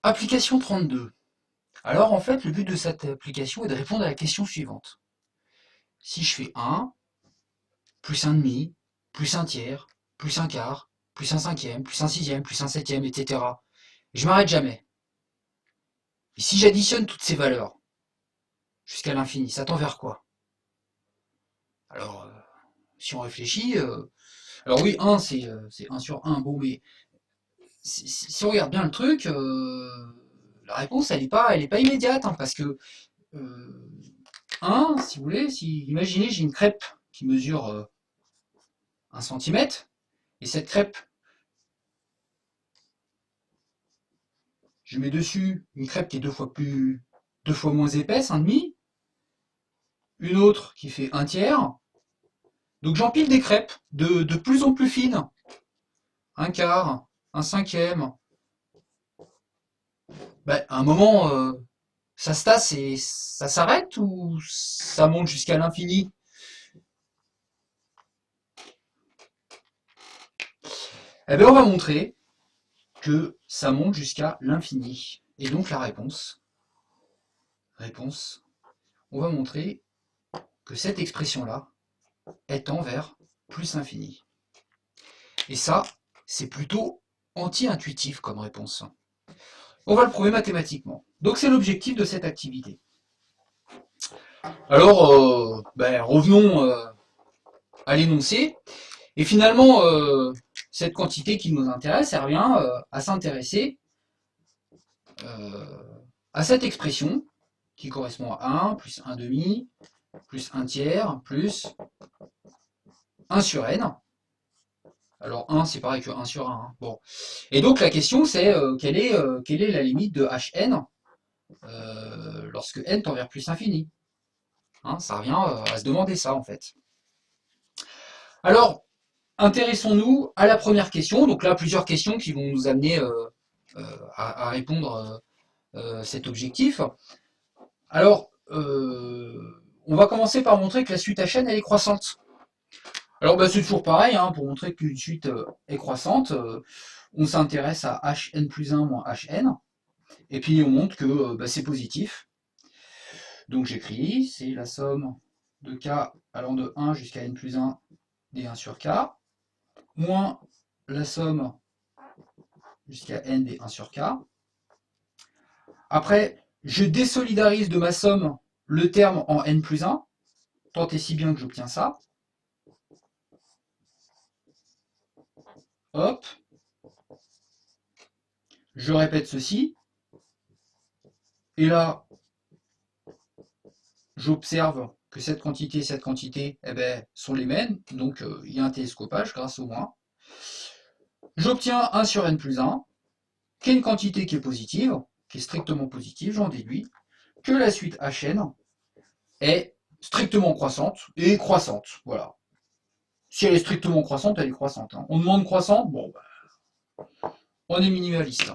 Application 32. Alors en fait, le but de cette application est de répondre à la question suivante. Si je fais 1, plus un demi, plus un tiers, plus un quart, plus un cinquième, plus un sixième, plus un septième, etc. Je m'arrête jamais. Et si j'additionne toutes ces valeurs jusqu'à l'infini, ça tend vers quoi? Alors, si on réfléchit, alors oui, 1 c'est 1 sur 1, bon mais si on regarde bien le truc, la réponse elle est pas immédiate, hein, parce que euh, 1, si vous voulez, imaginez j'ai une crêpe qui mesure 1 centimètre, et cette crêpe, je mets dessus une crêpe qui est deux fois moins épaisse, un demi, une autre qui fait un tiers, donc j'empile des crêpes de plus en plus fines, un quart, un cinquième, ben, à un moment, ça se tasse et ça s'arrête ou ça monte jusqu'à l'infini? Eh bien, on va montrer que ça monte jusqu'à l'infini. Et donc la réponse, on va montrer que cette expression-là est tend vers plus infini. Et ça, c'est plutôt anti-intuitif comme réponse. On va le prouver mathématiquement. Donc c'est l'objectif de cette activité. Alors, revenons à l'énoncé. Et finalement, cette quantité qui nous intéresse, elle revient à s'intéresser à cette expression qui correspond à 1 plus 1 demi plus 1 tiers plus 1 sur n. Alors 1 c'est pareil que 1 sur 1. Hein. Bon. Et donc la question c'est quelle est la limite de Hn lorsque n tend vers plus infini. Hein, ça revient à se demander ça en fait. Alors, intéressons-nous à la première question. Donc là, plusieurs questions qui vont nous amener à répondre cet objectif. Alors, on va commencer par montrer que la suite Hn, elle est croissante. Alors, c'est toujours pareil, hein, pour montrer qu'une suite est croissante, on s'intéresse à Hn plus 1 moins Hn, et puis on montre que c'est positif. Donc j'écris, c'est la somme de k allant de 1 jusqu'à n plus 1 des 1 sur k, moins la somme jusqu'à n des 1 sur k. Après, je désolidarise de ma somme le terme en n plus 1, tant et si bien que j'obtiens ça. Hop. Je répète ceci. Et là, j'observe que cette quantité et cette quantité sont les mêmes. Donc, il y a un télescopage grâce au moins. J'obtiens 1 sur n plus 1, qui est une quantité qui est positive, qui est strictement positive, j'en déduis, que la suite Hn est strictement croissante et croissante. Voilà. Si elle est strictement croissante, elle est croissante. Hein. On demande croissante, bon, on est minimaliste.